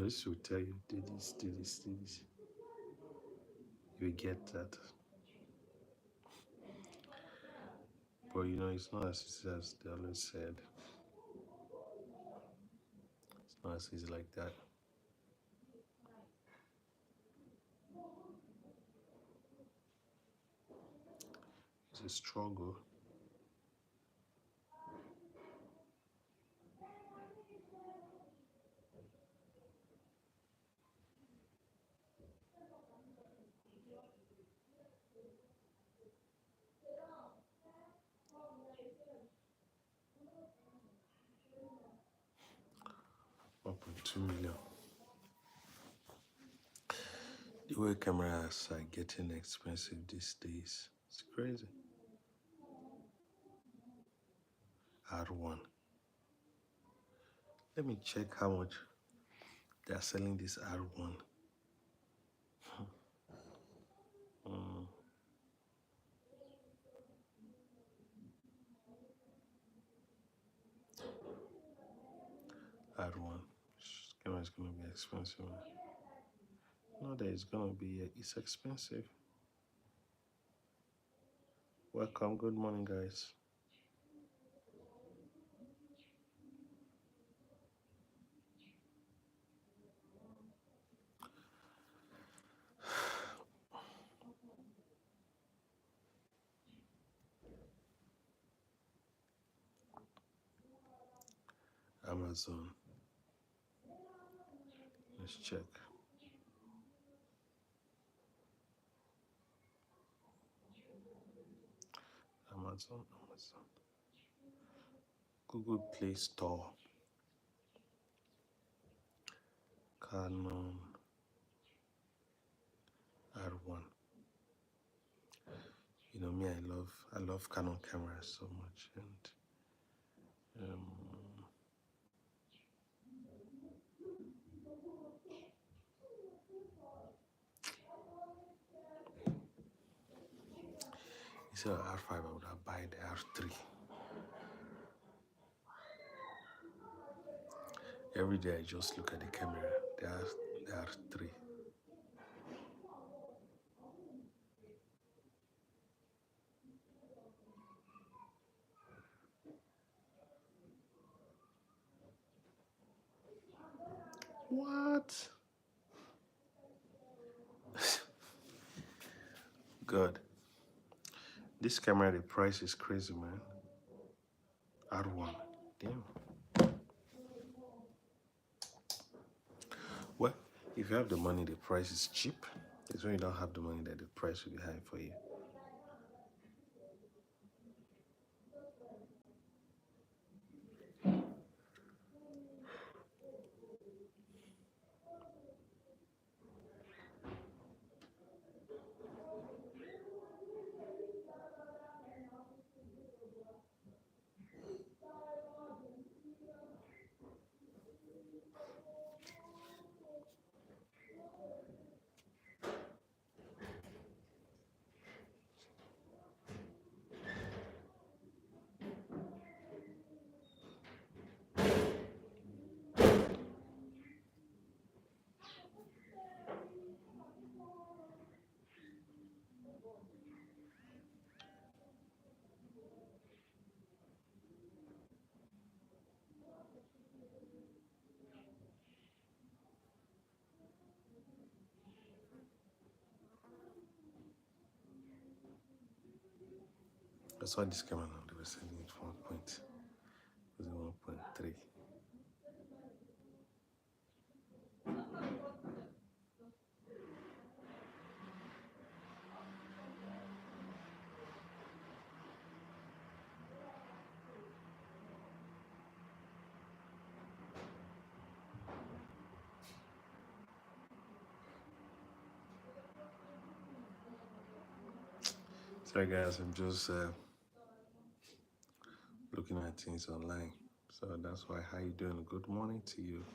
this will tell you, do this, do this, do this. You get that. But it's not as easy as they always said. It's not as easy like that. It's a struggle. $1.2 million. The way cameras are getting expensive these days, it's crazy. R1. Let me check how much they are selling this R1. Mm, R1. This camera is gonna be expensive. No, that it's gonna be. It's expensive. Welcome. Good morning, guys. Amazon. Let's check. Amazon. Google Play Store. Canon R1. Me, I love Canon cameras so much, and instead of R5, I would have buy the R3. Every day I just look at the camera, the R3. What? God. This camera, the price is crazy, man. R1. Damn. Well, if you have the money, the price is cheap. It's when you don't have the money that the price will be high for you. I saw this camera now, they were selling it for 1.3. Sorry guys, I'm just looking at things online. So that's why. How you doing? Good morning to you.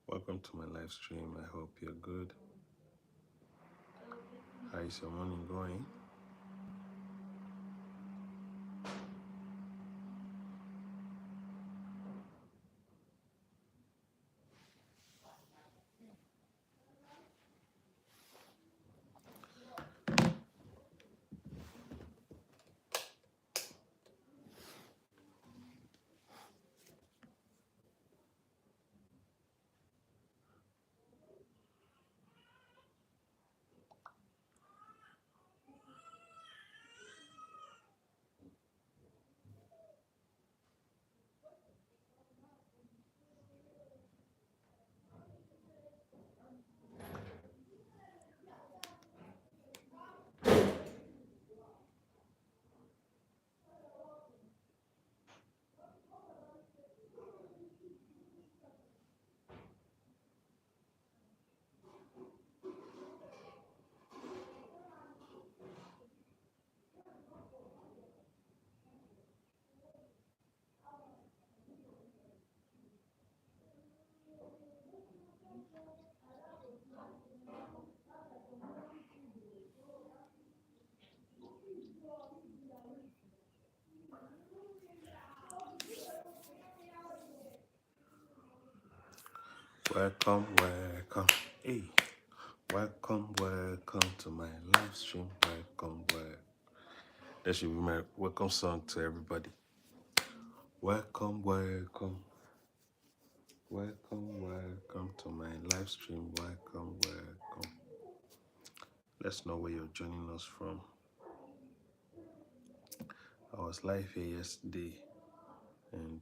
Welcome to my live stream. I hope you're good. How is your morning going? Welcome, welcome. Hey, welcome, welcome to my live stream. Welcome, welcome. That should be my welcome song to everybody. Welcome, welcome. Welcome, welcome to my live stream. Welcome, welcome. Let's know where you're joining us from. I was live here yesterday and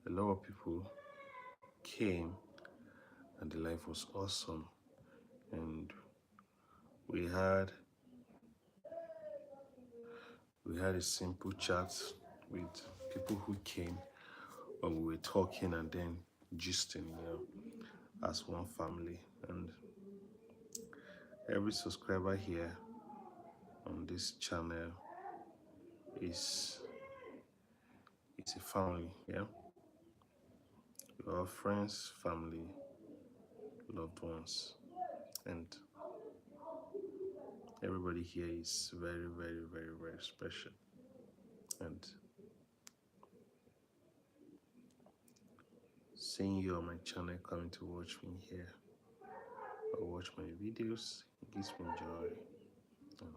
a lot of people came and the live was awesome. And we had a simple chat with people who came and we were talking and then gisting, as one family. And every subscriber here on this channel is a family, yeah. We are friends, family, loved ones, and everybody here is very, very, very, very special. And seeing you on my channel coming to watch me here or watch my videos, it gives me joy. And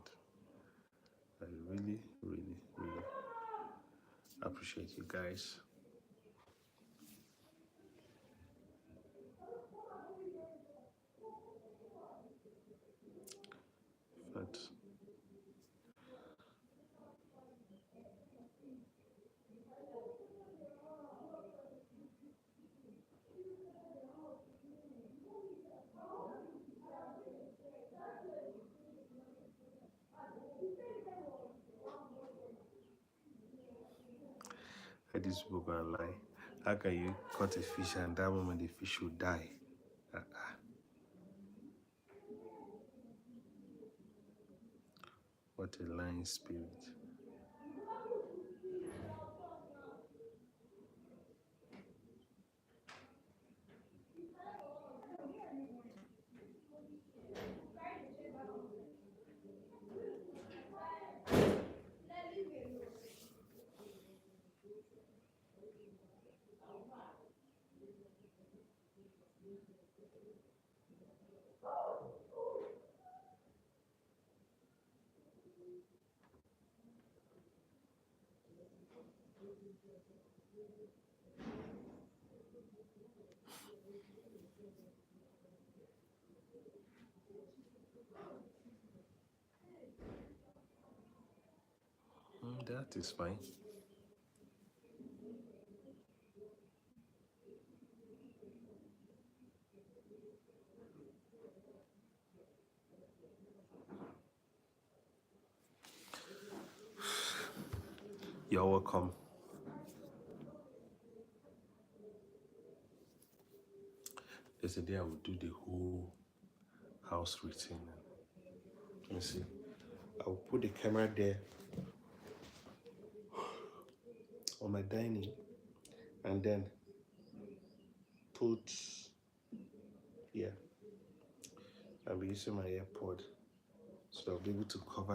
I really, really, really appreciate you guys. But this people gonna lie. How can you cut a fish and that moment the fish will die? What a lying spirit. That is fine. You're welcome. There's a day I will do the whole house routine. Let me see. I will put the camera there on my dining and then put, yeah, I'll be using my AirPod so I'll be able to cover